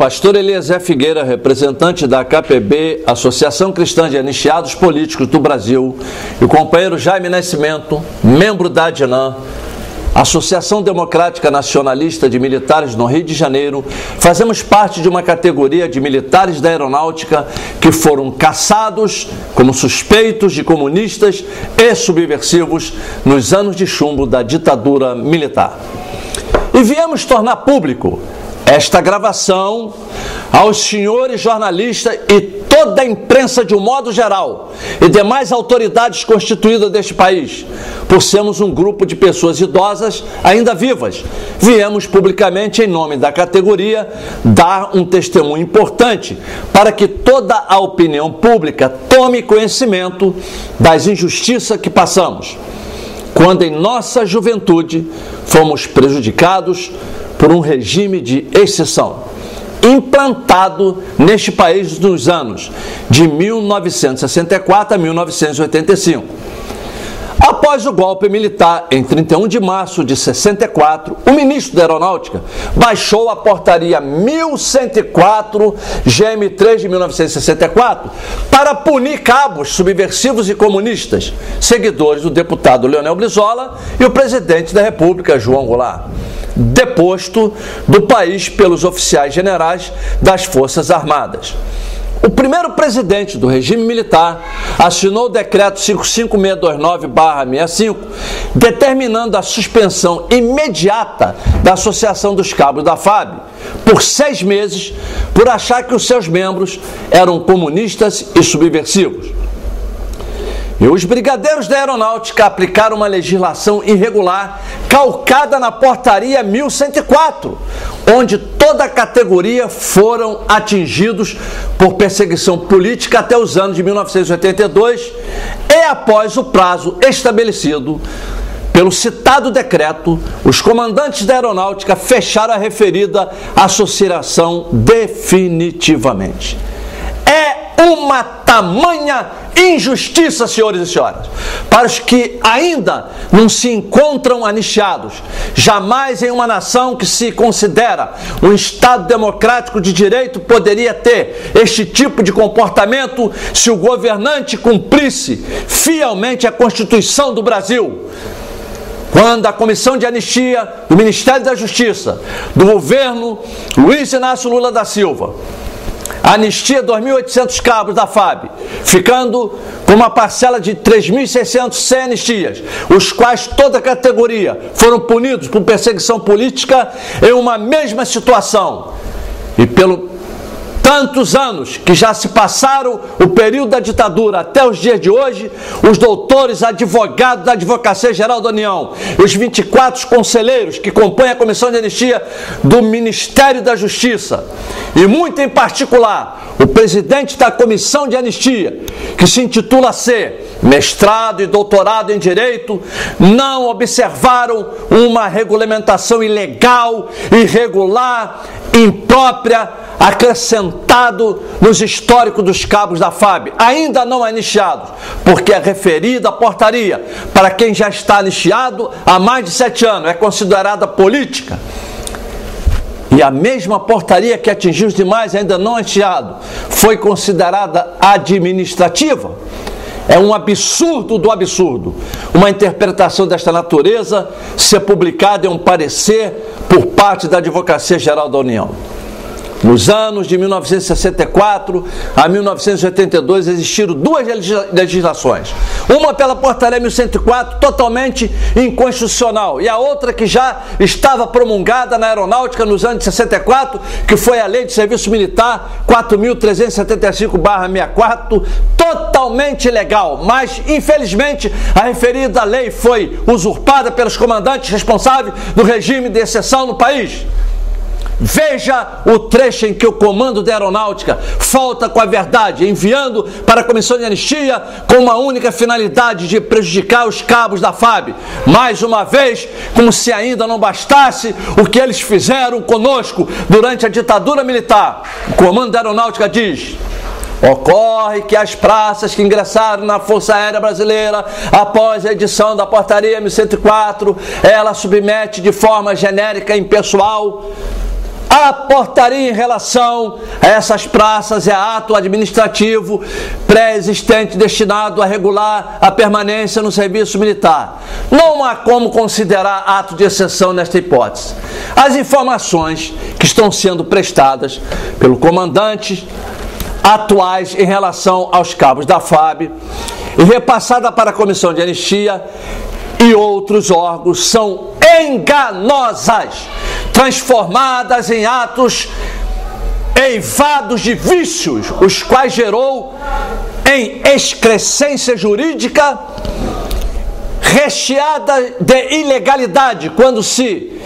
pastor Eliezer Figueira, representante da AKPB, Associação Cristã de Anistiados Políticos do Brasil, e o companheiro Jaime Nascimento, membro da ADINAM, Associação Democrática Nacionalista de Militares no Rio de Janeiro, fazemos parte de uma categoria de militares da aeronáutica que foram caçados como suspeitos de comunistas e subversivos nos anos de chumbo da ditadura militar. E viemos tornar público esta gravação aos senhores jornalistas e toda a imprensa de um modo geral e demais autoridades constituídas deste país, por sermos um grupo de pessoas idosas ainda vivas. Viemos publicamente, em nome da categoria, dar um testemunho importante para que toda a opinião pública tome conhecimento das injustiças que passamos, quando em nossa juventude fomos prejudicados por um regime de exceção, implantado neste país nos anos de 1964 a 1985. Após o golpe militar, em 31 de março de 64, o ministro da Aeronáutica baixou a portaria 1104 GM3 de 1964 para punir cabos subversivos e comunistas, seguidores do deputado Leonel Brizola e o presidente da República, João Goulart, deposto do país pelos oficiais generais das Forças Armadas. O primeiro presidente do regime militar assinou o decreto 55629/65, determinando a suspensão imediata da Associação dos Cabos da FAB por 6 meses, por achar que os seus membros eram comunistas e subversivos. E os brigadeiros da aeronáutica aplicaram uma legislação irregular calcada na portaria 1104, onde toda a categoria foram atingidos por perseguição política até os anos de 1982 e após o prazo estabelecido pelo citado decreto, os comandantes da aeronáutica fecharam a referida associação definitivamente. É uma tamanha injustiça, senhores e senhoras, para os que ainda não se encontram anistiados. Jamais em uma nação que se considera um Estado democrático de direito poderia ter este tipo de comportamento se o governante cumprisse fielmente a Constituição do Brasil. Quando a Comissão de Anistia do Ministério da Justiça, do governo Luiz Inácio Lula da Silva, anistia 2.800 cabos da FAB, ficando com uma parcela de 3.600 sem anistias, os quais toda a categoria foram punidos por perseguição política em uma mesma situação. E pelo tantos anos que já se passaram o período da ditadura até os dias de hoje, os doutores advogados da Advocacia Geral da União, os 24 conselheiros que compõem a Comissão de Anistia do Ministério da Justiça, e muito em particular o presidente da Comissão de Anistia, que se intitula ser mestrado e doutorado em Direito, não observaram uma regulamentação ilegal, irregular, imprópria, acrescentado nos históricos dos cabos da FAB, ainda não anistiados, porque a referida portaria, para quem já está anistiado há mais de 7 anos, é considerada política. E a mesma portaria que atingiu os demais, ainda não anistiado, foi considerada administrativa. É um absurdo do absurdo uma interpretação desta natureza ser publicada em um parecer por parte da Advocacia Geral da União. Nos anos de 1964 a 1982 existiram 2 legislações. Uma pela portaria 1104, totalmente inconstitucional, e a outra que já estava promulgada na aeronáutica nos anos de 64, que foi a Lei de Serviço Militar 4.375/64, totalmente ilegal, mas infelizmente a referida lei foi usurpada pelos comandantes responsáveis do regime de exceção no país. Veja o trecho em que o comando da aeronáutica falta com a verdade, enviando para a Comissão de Anistia com uma única finalidade de prejudicar os cabos da FAB. Mais uma vez, como se ainda não bastasse o que eles fizeram conosco durante a ditadura militar. O comando da aeronáutica diz: ocorre que as praças que ingressaram na Força Aérea Brasileira após a edição da portaria 1104, ela submete de forma genérica e impessoal A portaria em relação a essas praças é ato administrativo pré-existente destinado a regular a permanência no serviço militar. Não há como considerar ato de exceção nesta hipótese. As informações que estão sendo prestadas pelo comandante atuais em relação aos cabos da FAB e repassada para a Comissão de Anistia e outros órgãos são enganosas, transformadas em atos eivados de vícios, os quais gerou em excrescência jurídica recheada de ilegalidade, quando se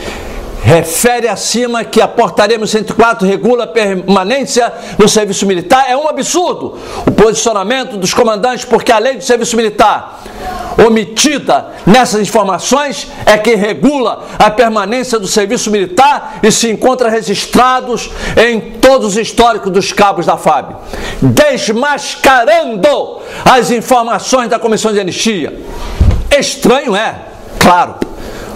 refere acima que a portaria 1104 regula a permanência no serviço militar. É um absurdo o posicionamento dos comandantes, porque a lei do serviço militar, omitida nessas informações, é que regula a permanência do serviço militar e se encontra registrados em todos os históricos dos cabos da FAB, desmascarando as informações da Comissão de Anistia. Estranho claro,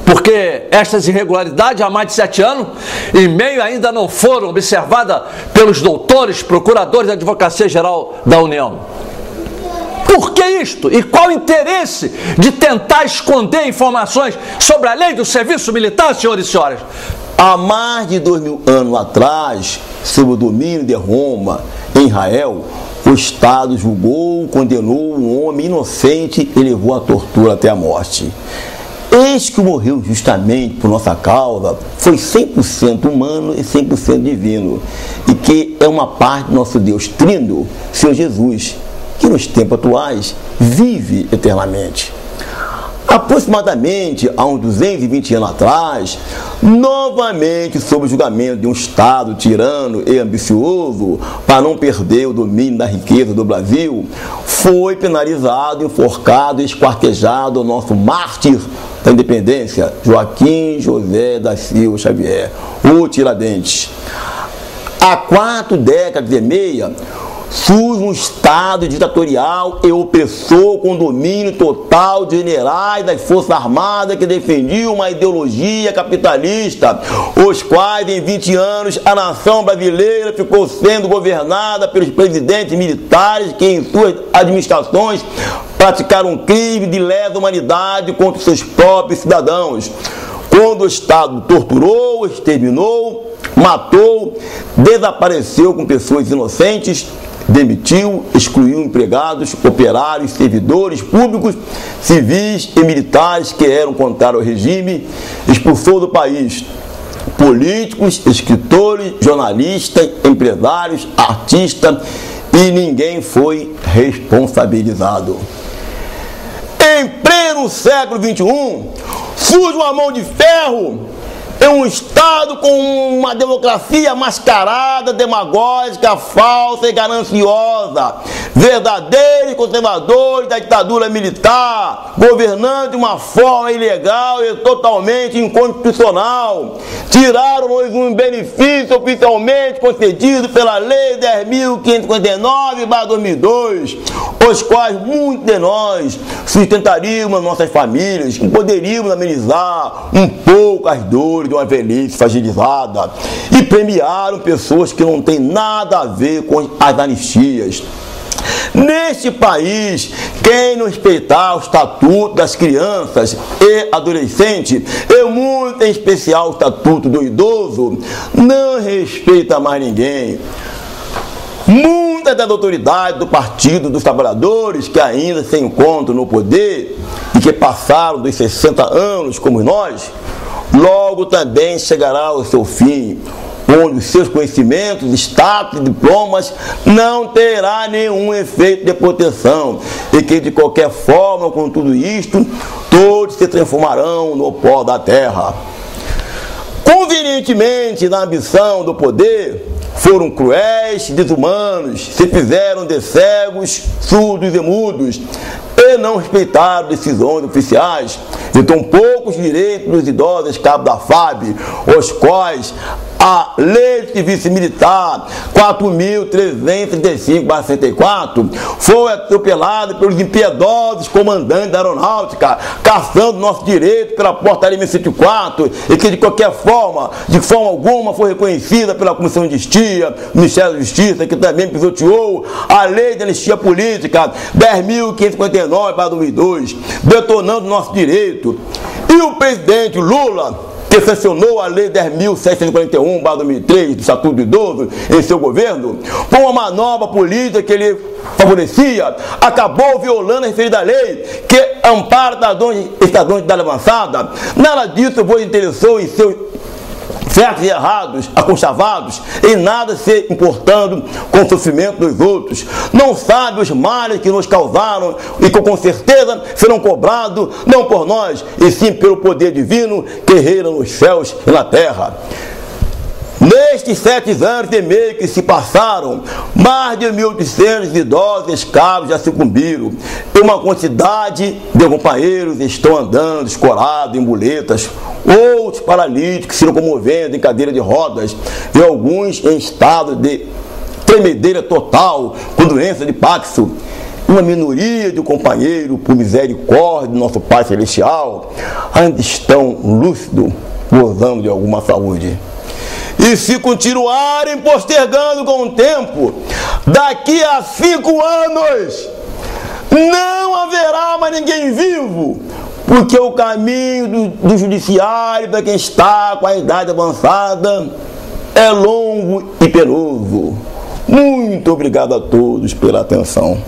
porque estas irregularidades há mais de 7 anos e meio ainda não foram observadas pelos doutores, procuradores da Advocacia Geral da União. Por que isto? E qual o interesse de tentar esconder informações sobre a lei do serviço militar, senhores e senhoras? Há mais de 2000 anos atrás, sob o domínio de Roma, em Israel, o Estado julgou, condenou um homem inocente e levou a tortura até a morte. Este que morreu justamente por nossa causa foi 100% humano e 100% divino, e que é uma parte do nosso Deus Trino, Senhor Jesus, que nos tempos atuais vive eternamente. Aproximadamente há uns 220 anos atrás, novamente sob o julgamento de um Estado tirano e ambicioso para não perder o domínio da riqueza do Brasil, foi penalizado, enforcado e esquartejado o nosso mártir da independência, Joaquim José da Silva Xavier, o Tiradentes. Há 4 décadas e meia, surge um Estado ditatorial e opressor com domínio total de generais das Forças Armadas que defendiam uma ideologia capitalista, os quais em 20 anos a nação brasileira ficou sendo governada pelos presidentes militares que em suas administrações praticaram um crime de lesa humanidade contra os seus próprios cidadãos. Quando o Estado torturou, exterminou, matou, desapareceu com pessoas inocentes, demitiu, excluiu empregados, operários, servidores públicos, civis e militares que eram contrários ao regime, expulsou do país políticos, escritores, jornalistas, empresários, artistas, e ninguém foi responsabilizado. Em pleno século XXI, surge uma mão de ferro em um Estado com uma democracia mascarada, demagógica, falsa e gananciosa, verdadeiros conservadores da ditadura militar, governando de uma forma ilegal e totalmente inconstitucional. Tiraram-nos um benefício oficialmente concedido pela Lei 10.559/2002, os quais muitos de nós sustentaríamos nossas famílias e poderíamos amenizar um pouco as dores de uma velhice fragilizada, e premiaram pessoas que não têm nada a ver com as anistias. Neste país, quem não respeitar o estatuto das crianças e adolescentes, e muito em especial o estatuto do idoso, não respeita mais ninguém. Muitas das autoridades do Partido dos Trabalhadores que ainda se encontram no poder e que passaram dos 60 anos como nós, logo também chegará ao seu fim, onde os seus conhecimentos, status e diplomas não terá nenhum efeito de proteção, e que de qualquer forma, com tudo isto, todos se transformarão no pó da terra. Convenientemente, na ambição do poder, foram cruéis e desumanos, se fizeram de cegos, surdos e mudos, e não respeitaram decisões oficiais, e tão poucos direitos dos idosos cabos da FAB, os quais a Lei de Serviço Militar 4.335/64 foi atropelada pelos impiedosos comandantes da Aeronáutica, caçando nosso direito pela Portaria 1074, e que de qualquer forma, de forma alguma, foi reconhecida pela Comissão de Anistia, Ministério da Justiça, que também pisoteou a Lei de Anistia Política 10.559/2002, detonando nosso direito. E o presidente Lula, que sancionou a Lei 10.741/2003 do Estatuto do Idoso em seu governo, com uma manobra política que ele favorecia, acabou violando a referida lei que ampara cidadãos de idade avançada. Nada disso vos interessou em seus certos e errados, aconchavados, em nada se importando com o sofrimento dos outros. Não sabe os males que nos causaram e que com certeza serão cobrados, não por nós, e sim pelo poder divino que reina nos céus e na terra. Nestes 7 anos e meio que se passaram, mais de 1.800 idosos escravos já sucumbiram, e uma quantidade de companheiros estão andando escorados em muletas, outros paralíticos se locomovendo em cadeira de rodas, e alguns em estado de tremedeira total, com doença de Parkinson. Uma minoria de companheiros, por misericórdia do nosso Pai Celestial, ainda estão lúcidos, gozando de alguma saúde. E se continuarem postergando com o tempo, daqui a 5 anos não haverá mais ninguém vivo, porque o caminho do judiciário para quem está com a idade avançada é longo e penoso. Muito obrigado a todos pela atenção.